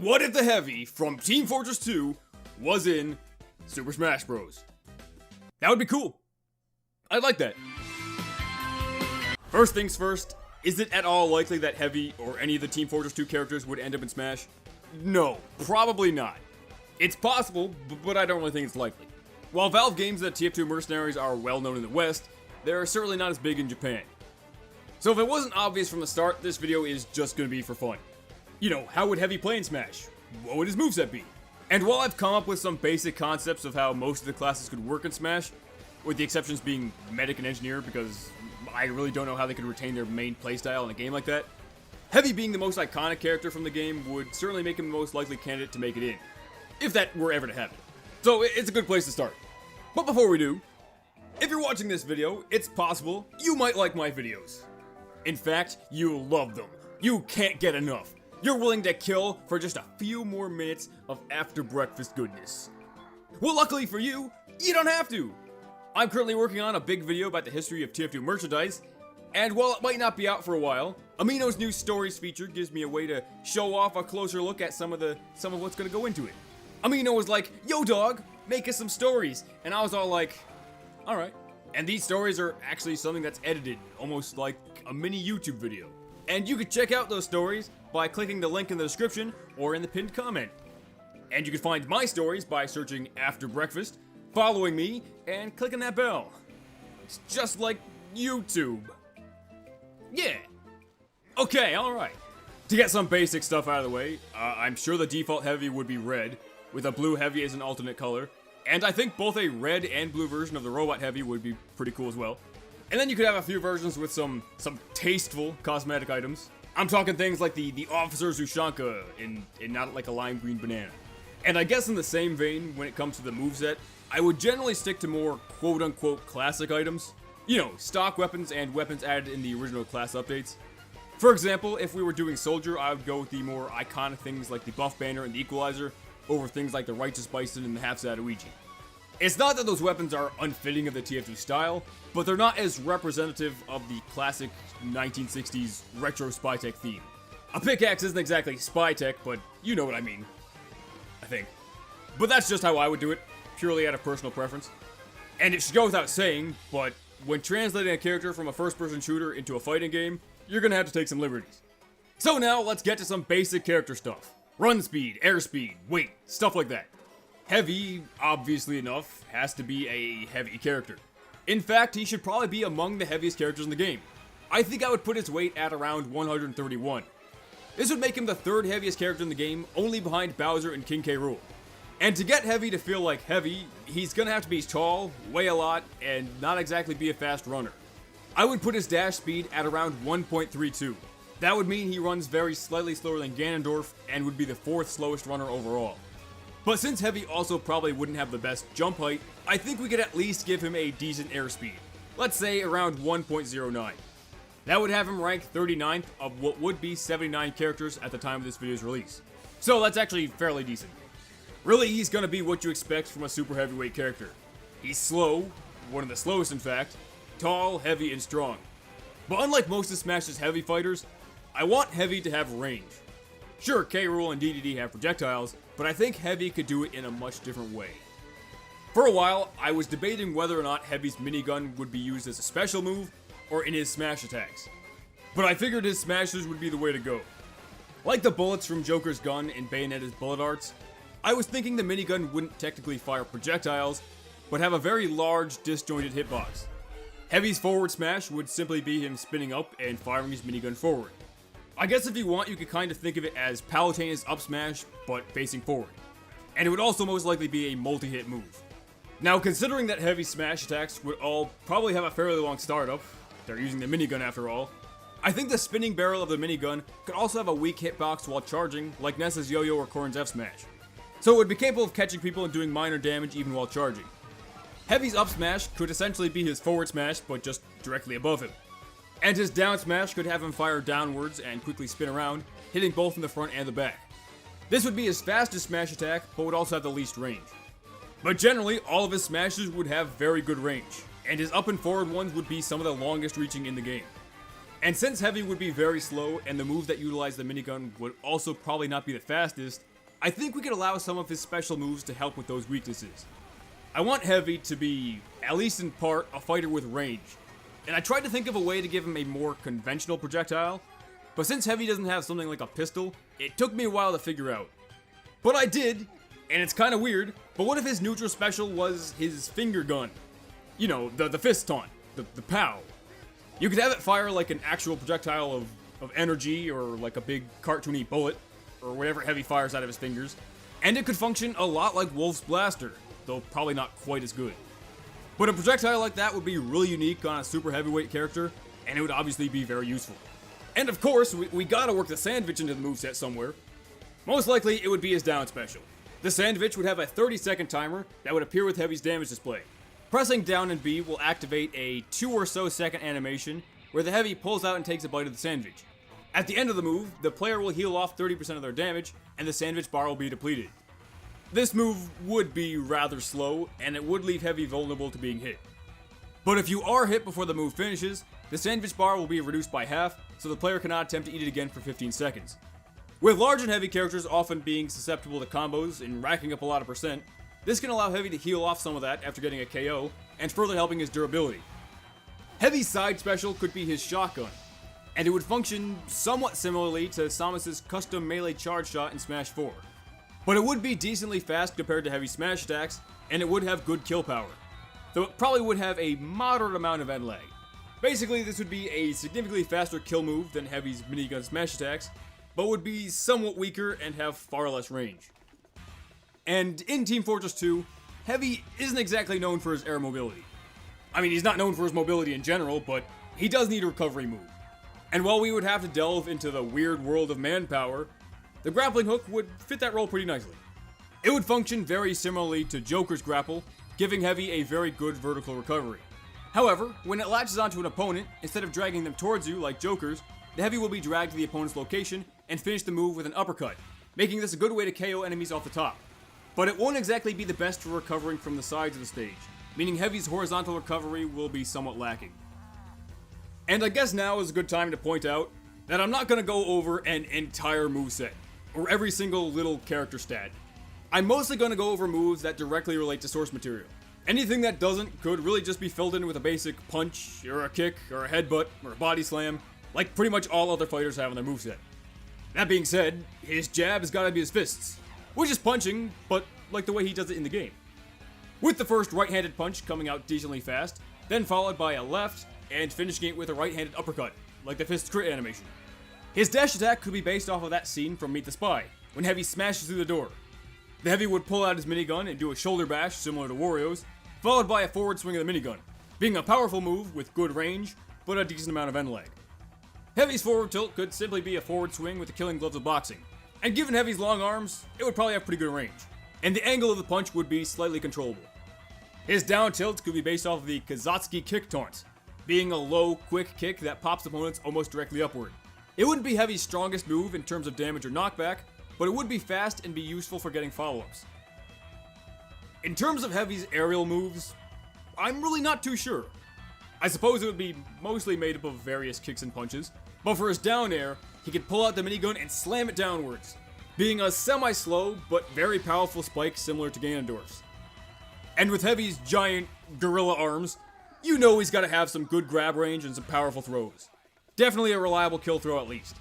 What if the Heavy from Team Fortress 2 was in Super Smash Bros? That would be cool. I'd like that. First things first, is it at all likely that Heavy or any of the Team Fortress 2 characters would end up in Smash? No, probably not. It's possible, but I don't really think it's likely. While Valve games that TF2 Mercenaries are well known in the West, they're certainly not as big in Japan. So if it wasn't obvious from the start, this video is just gonna be for fun. You know, how would Heavy play in Smash? What would his moveset be? And while I've come up with some basic concepts of how most of the classes could work in Smash, with the exceptions being Medic and Engineer because I really don't know how they could retain their main playstyle in a game like that, Heavy being the most iconic character from the game would certainly make him the most likely candidate to make it in, if that were ever to happen. So it's a good place to start. But before we do, if you're watching this video, it's possible you might like my videos. In fact, you love them. You can't get enough. You're willing to kill for just a few more minutes of after breakfast goodness. Well, luckily for you, you don't have to. I'm currently working on a big video about the history of TF2 merchandise, and while it might not be out for a while, Amino's new stories feature gives me a way to show off a closer look at some of what's gonna go into it. Amino was like, "Yo dog, make us some stories," and I was all like, alright. And these stories are actually something that's edited, almost like a mini YouTube video. And you can check out those stories by clicking the link in the description or in the pinned comment. And you can find my stories by searching After Breakfast, following me, and clicking that bell. It's just like YouTube. Yeah. Okay, alright. To get some basic stuff out of the way, I'm sure the default Heavy would be red, with a blue Heavy as an alternate color. And I think both a red and blue version of the Robot Heavy would be pretty cool as well. And then you could have a few versions with some tasteful cosmetic items. I'm talking things like the Officer's Ushanka in not like a lime green banana. And I guess in the same vein, when it comes to the moveset, I would generally stick to more quote-unquote classic items. You know, stock weapons and weapons added in the original class updates. For example, if we were doing Soldier, I would go with the more iconic things like the Buff Banner and the Equalizer, over things like the Righteous Bison and the Half Zatoichi. It's not that those weapons are unfitting of the TF2 style, but they're not as representative of the classic 1960s retro spy tech theme. A pickaxe isn't exactly spy tech, but you know what I mean. I think. But that's just how I would do it, purely out of personal preference. And it should go without saying, but when translating a character from a first-person shooter into a fighting game, you're gonna have to take some liberties. So now, let's get to some basic character stuff. Run speed, airspeed, weight, stuff like that. Heavy, obviously enough, has to be a heavy character. In fact, he should probably be among the heaviest characters in the game. I think I would put his weight at around 131. This would make him the third heaviest character in the game, only behind Bowser and King K. Rool. And to get Heavy to feel like Heavy, he's gonna have to be tall, weigh a lot, and not exactly be a fast runner. I would put his dash speed at around 1.32. That would mean he runs very slightly slower than Ganondorf and would be the fourth slowest runner overall. But since Heavy also probably wouldn't have the best jump height, I think we could at least give him a decent airspeed. Let's say around 1.09. That would have him rank 39th of what would be 79 characters at the time of this video's release. So that's actually fairly decent. Really, he's gonna be what you expect from a super heavyweight character. He's slow, one of the slowest in fact, tall, heavy, and strong. But unlike most of Smash's heavy fighters, I want Heavy to have range. Sure, K. Rool and DDD have projectiles, but I think Heavy could do it in a much different way. For a while, I was debating whether or not Heavy's minigun would be used as a special move, or in his smash attacks. But I figured his smashes would be the way to go. Like the bullets from Joker's gun in Bayonetta's bullet arts, I was thinking the minigun wouldn't technically fire projectiles, but have a very large, disjointed hitbox. Heavy's forward smash would simply be him spinning up and firing his minigun forward. I guess if you want, you could kind of think of it as Palutena's up smash, but facing forward. And it would also most likely be a multi-hit move. Now, considering that Heavy smash attacks would all probably have a fairly long startup, they're using the minigun after all, I think the spinning barrel of the minigun could also have a weak hitbox while charging, like Nessa's yo-yo or Corrin's F smash. So it would be capable of catching people and doing minor damage even while charging. Heavy's up smash could essentially be his forward smash, but just directly above him. And his down smash could have him fire downwards and quickly spin around, hitting both in the front and the back. This would be his fastest smash attack, but would also have the least range. But generally, all of his smashes would have very good range, and his up and forward ones would be some of the longest reaching in the game. And since Heavy would be very slow, and the moves that utilize the minigun would also probably not be the fastest, I think we could allow some of his special moves to help with those weaknesses. I want Heavy to be, at least in part, a fighter with range. And I tried to think of a way to give him a more conventional projectile, but since Heavy doesn't have something like a pistol, it took me a while to figure out. But I did, and it's kinda weird, but what if his neutral special was his finger gun? You know, the fist taunt, the POW. You could have it fire like an actual projectile of energy, or like a big cartoony bullet, or whatever Heavy fires out of his fingers, and it could function a lot like Wolf's Blaster, though probably not quite as good. But a projectile like that would be really unique on a super heavyweight character, and it would obviously be very useful. And of course, we gotta work the Sandwich into the moveset somewhere. Most likely, it would be his down special. The Sandwich would have a 30-second timer that would appear with Heavy's damage display. Pressing down and B will activate a 2 or so second animation where the Heavy pulls out and takes a bite of the Sandwich. At the end of the move, the player will heal off 30% of their damage, and the Sandwich bar will be depleted. This move would be rather slow, and it would leave Heavy vulnerable to being hit. But if you are hit before the move finishes, the Sandwich bar will be reduced by half, so the player cannot attempt to eat it again for 15 seconds. With large and heavy characters often being susceptible to combos and racking up a lot of percent, this can allow Heavy to heal off some of that after getting a KO, and further helping his durability. Heavy's side special could be his shotgun, and it would function somewhat similarly to Samus's custom melee charge shot in Smash 4. But it would be decently fast compared to Heavy's smash attacks, and it would have good kill power, though it probably would have a moderate amount of end lag. Basically, this would be a significantly faster kill move than Heavy's minigun smash attacks, but would be somewhat weaker and have far less range. And in Team Fortress 2, Heavy isn't exactly known for his air mobility. I mean, he's not known for his mobility in general, but he does need a recovery move. And while we would have to delve into the weird world of manpower, the grappling hook would fit that role pretty nicely. It would function very similarly to Joker's grapple, giving Heavy a very good vertical recovery. However, when it latches onto an opponent, instead of dragging them towards you like Joker's, the Heavy will be dragged to the opponent's location and finish the move with an uppercut, making this a good way to KO enemies off the top. But it won't exactly be the best for recovering from the sides of the stage, meaning Heavy's horizontal recovery will be somewhat lacking. And I guess now is a good time to point out that I'm not going to go over an entire moveset, or every single little character stat. I'm mostly going to go over moves that directly relate to source material. Anything that doesn't could really just be filled in with a basic punch, or a kick, or a headbutt, or a body slam, like pretty much all other fighters have on their moveset. That being said, his jab has gotta be his fists, which is punching, but like the way he does it in the game. With the first right-handed punch coming out decently fast, then followed by a left, and finishing it with a right-handed uppercut, like the fist crit animation. His dash attack could be based off of that scene from Meet the Spy, when Heavy smashes through the door. The Heavy would pull out his minigun and do a shoulder bash similar to Wario's, followed by a forward swing of the minigun, being a powerful move with good range, but a decent amount of end lag. Heavy's forward tilt could simply be a forward swing with the killing gloves of boxing, and given Heavy's long arms, it would probably have pretty good range, and the angle of the punch would be slightly controllable. His down tilt could be based off of the Kazatsky kick taunt, being a low, quick kick that pops opponents almost directly upward. It wouldn't be Heavy's strongest move in terms of damage or knockback, but it would be fast and be useful for getting follow-ups. In terms of Heavy's aerial moves, I'm really not too sure. I suppose it would be mostly made up of various kicks and punches, but for his down air, he could pull out the minigun and slam it downwards, being a semi-slow but very powerful spike similar to Ganondorf's. And with Heavy's giant gorilla arms, you know he's gotta have some good grab range and some powerful throws. Definitely a reliable kill throw at least.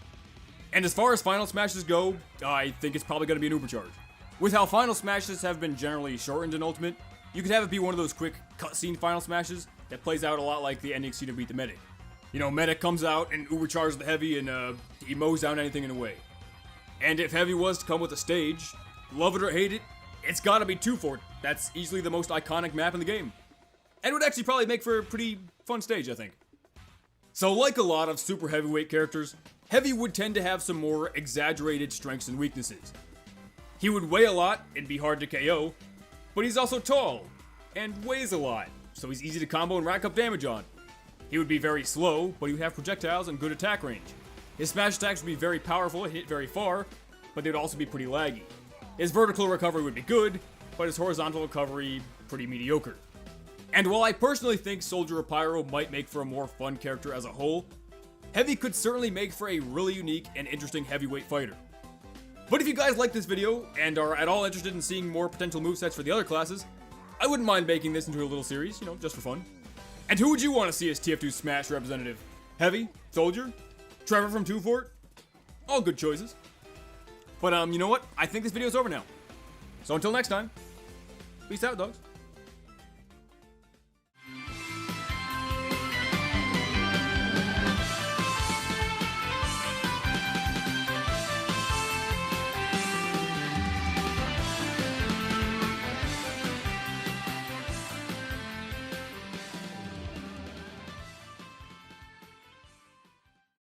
And as far as final smashes go, I think it's probably gonna be an Ubercharge. With how final smashes have been generally shortened in Ultimate, you could have it be one of those quick cutscene final smashes that plays out a lot like the ending scene of Beat the Medic. You know, Medic comes out and Ubercharges the Heavy and he mows down anything in the way. And if Heavy was to come with a stage, love it or hate it, it's gotta be 2 Fort. That's easily the most iconic map in the game. And it would actually probably make for a pretty fun stage, I think. So like a lot of super heavyweight characters, Heavy would tend to have some more exaggerated strengths and weaknesses. He would weigh a lot and be hard to KO, but he's also tall and weighs a lot, so he's easy to combo and rack up damage on. He would be very slow, but he would have projectiles and good attack range. His smash attacks would be very powerful and hit very far, but they would also be pretty laggy. His vertical recovery would be good, but his horizontal recovery pretty mediocre. And while I personally think Soldier or Pyro might make for a more fun character as a whole, Heavy could certainly make for a really unique and interesting heavyweight fighter. But if you guys like this video and are at all interested in seeing more potential movesets for the other classes, I wouldn't mind making this into a little series, you know, just for fun. And who would you want to see as TF2 Smash representative? Heavy? Soldier? Trevor from 2 Fort? All good choices. But you know what? I think this video's over now. So until next time, peace out, dogs.